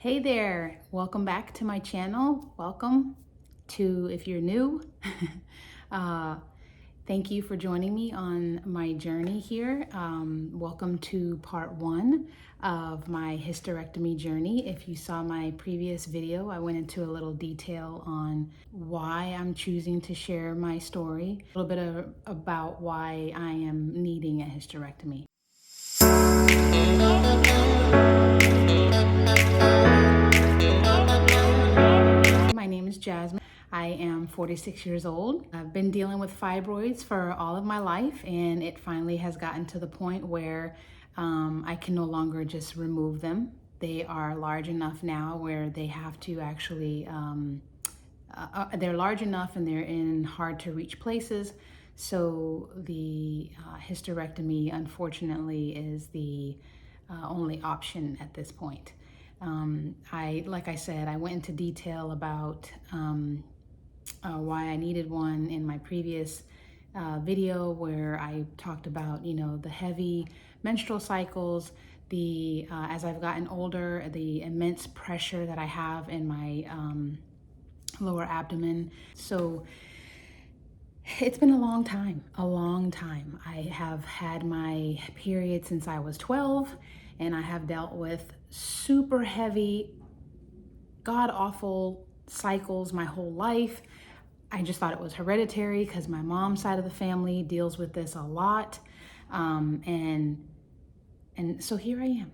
Hey there, welcome back to my channel. Welcome to, if you're new, uh, thank you for joining me on my journey here. Welcome to part 1 of my hysterectomy journey. If you saw my previous video, I went into a little detail on why I'm choosing to share my story, a little bit about why I am needing a hysterectomy. My name is Jasmine. I am 46 years old. I've been dealing with fibroids for all of my life, and it finally has gotten to the point where I can no longer just remove them. They are large enough now where they have to actually, they're large enough and they're in hard to reach places. So the hysterectomy, unfortunately, is the only option at this point. Like I said, I went into detail about why I needed one in my previous video, where I talked about, the heavy menstrual cycles, the as I've gotten older, the immense pressure that I have in my lower abdomen. So it's been a long time, a long time. I have had my period since I was 12, and I have dealt with super heavy, god-awful cycles my whole life. I just thought it was hereditary because my mom's side of the family deals with this a lot. And so here I am.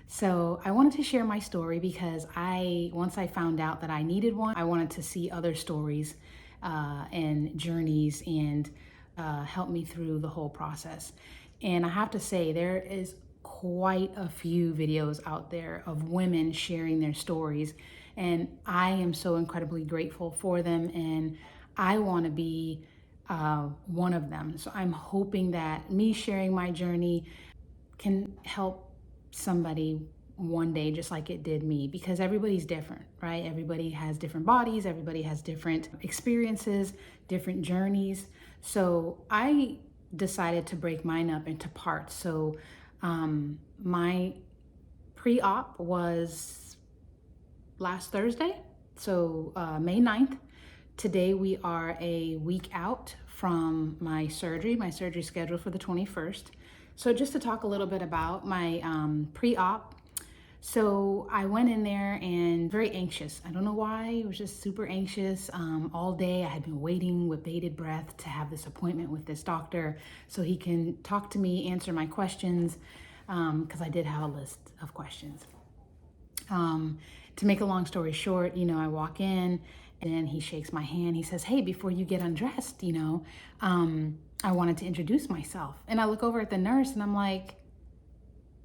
So I wanted to share my story because once I found out that I needed one, I wanted to see other stories and journeys and help me through the whole process. And I have to say, there is quite a few videos out there of women sharing their stories, and I am so incredibly grateful for them, and I want to be one of them. So I'm hoping that me sharing my journey can help somebody one day, just like it did me, because everybody's different, right? Everybody has different bodies, everybody has different experiences, different journeys. So I decided to break mine up into parts. So my pre-op was last Thursday, so May 9th. Today we are a week out from my surgery. My surgery is scheduled for the 21st. So just to talk a little bit about my pre-op. So I went in there and very anxious. I don't know why, I was just super anxious. All day I had been waiting with bated breath to have this appointment with this doctor so he can talk to me, answer my questions, because I did have a list of questions. To make a long story short, I walk in and he shakes my hand. He says, "Hey, before you get undressed, I wanted to introduce myself." And I look over at the nurse and I'm like,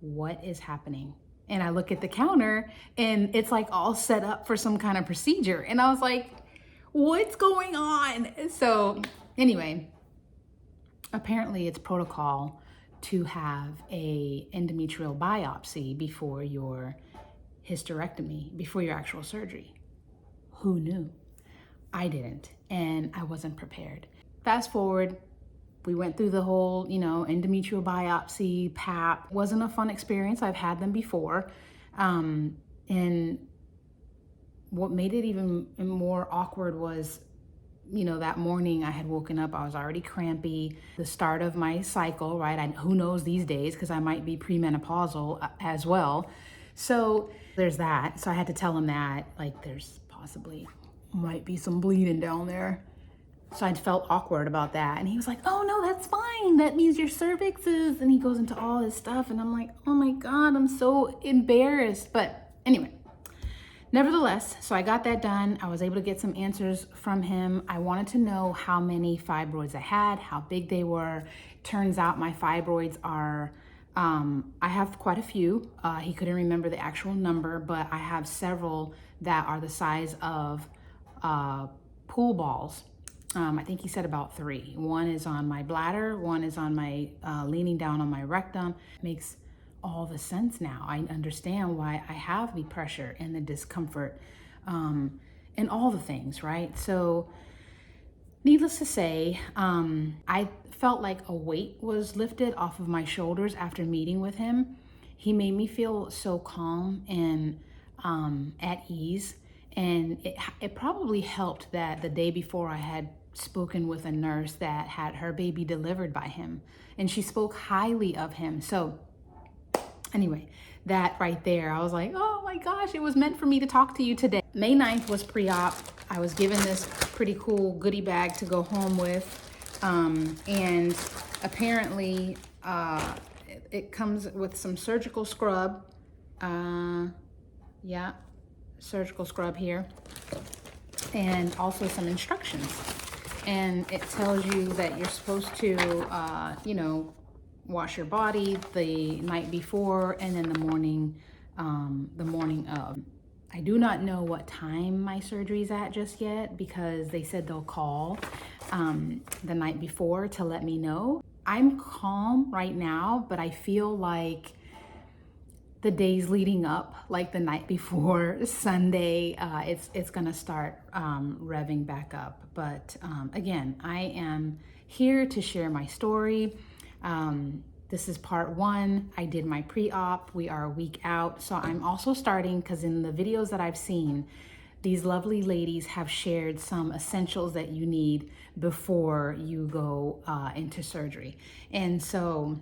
what is happening? And I look at the counter and it's like all set up for some kind of procedure. And I was like, what's going on? So anyway, apparently it's protocol to have a endometrial biopsy before your hysterectomy, before your actual surgery. Who knew? I didn't, and I wasn't prepared. Fast forward, we went through the whole, endometrial biopsy, PAP. Wasn't a fun experience. I've had them before. And what made it even more awkward was, that morning I had woken up, I was already crampy, the start of my cycle, right? Who knows these days, because I might be premenopausal as well. So there's that. So I had to tell him that, there's possibly might be some bleeding down there. So I felt awkward about that. And he was like, "Oh no, that's fine. That means your cervix is," and he goes into all this stuff. And I'm like, oh my God, I'm so embarrassed. But anyway, nevertheless, so I got that done. I was able to get some answers from him. I wanted to know how many fibroids I had, how big they were. Turns out my fibroids are, I have quite a few. He couldn't remember the actual number, but I have several that are the size of pool balls. I think he said about 3. One is on my bladder, one is on my, leaning down on my rectum. Makes all the sense now. I understand why I have the pressure and the discomfort, and all the things, right? So needless to say, I felt like a weight was lifted off of my shoulders after meeting with him. He made me feel so calm and at ease. And it probably helped that the day before I had spoken with a nurse that had her baby delivered by him, and she spoke highly of him. So anyway, that right there, I was like, oh my gosh, it was meant for me to talk to you today. May 9th was pre-op. I was given this pretty cool goodie bag to go home with. And apparently it comes with some surgical scrub. Yeah, surgical scrub here. And also some instructions. And it tells you that you're supposed to, you know, wash your body the night before and then the morning of. I do not know what time my surgery's at just yet, because they said they'll call the night before to let me know. I'm calm right now, but I feel like the days leading up, like the night before Sunday, it's gonna start revving back up. But again, I am here to share my story. This is part 1. I did my pre-op. We are a week out. So I'm also starting, because in the videos that I've seen, these lovely ladies have shared some essentials that you need before you go into surgery. And so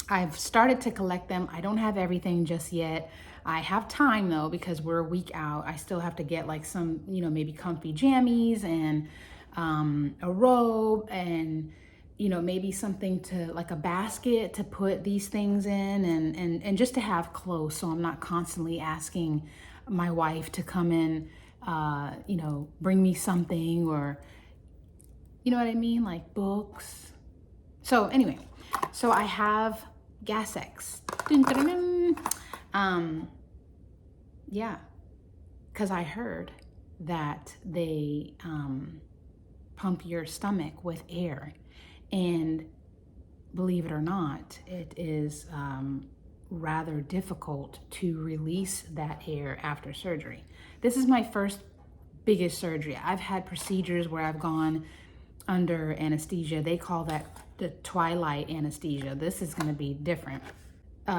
I've started to collect them. I don't have everything just yet. I have time though, because we're a week out. I still have to get like some, you know, maybe comfy jammies and a robe, and you know, maybe something to, like a basket to put these things in, and just to have clothes, so I'm not constantly asking my wife to come in, you know, bring me something, or, you know what I mean, like books. So anyway, so I have Gas X. Dun, dun, dun, dun. Yeah, because I heard that they pump your stomach with air. And believe it or not, it is rather difficult to release that air after surgery. This is my first biggest surgery. I've had procedures where I've gone under anesthesia. They call that the twilight anesthesia. This is going to be different.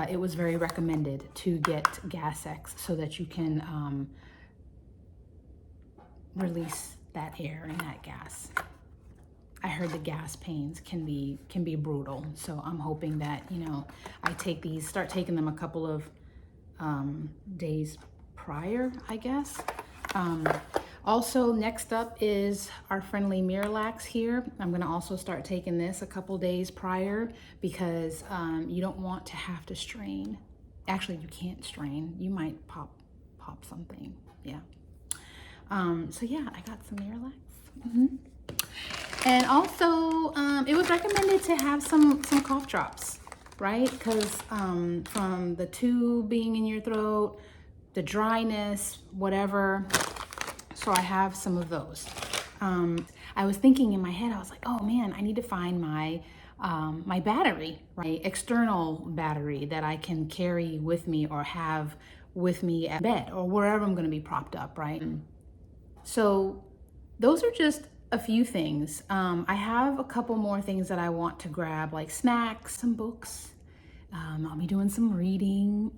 It was very recommended to get Gas X so that you can release that air and that gas. I heard the gas pains can be brutal, so I'm hoping that, you know, I start taking them a couple of days prior, I guess. Also, next up is our friendly Miralax here. I'm gonna also start taking this a couple days prior, because you don't want to have to strain. Actually, you can't strain. You might pop something, yeah. So yeah, I got some Miralax. And also, it was recommended to have some cough drops, right? Because from the tube being in your throat, the dryness, whatever. So I have some of those. I was thinking in my head, I was like, oh man, I need to find my my battery, right? External battery that I can carry with me or have with me at bed or wherever I'm gonna be propped up, right? So those are just a few things. I have a couple more things that I want to grab, like snacks, some books. I'll be doing some reading.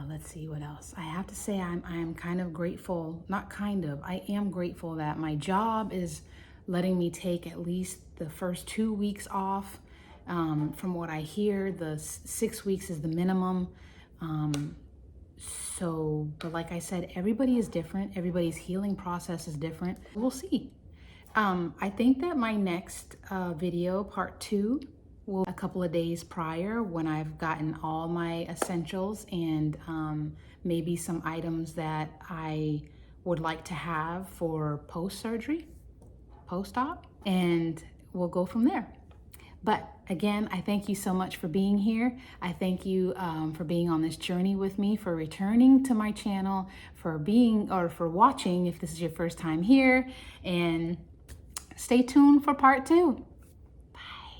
Let's see what else. I have to say I'm kind of grateful, not kind of, I am grateful that my job is letting me take at least the first 2 weeks off. From what I hear, the 6 weeks is the minimum. So, but like I said, everybody is different. Everybody's healing process is different. We'll see. I think that my next video, part 2, will be a couple of days prior, when I've gotten all my essentials and maybe some items that I would like to have for post-surgery, post-op, and we'll go from there. But again, I thank you so much for being here. I thank you for being on this journey with me, for returning to my channel, for watching if this is your first time here, and stay tuned for part 2.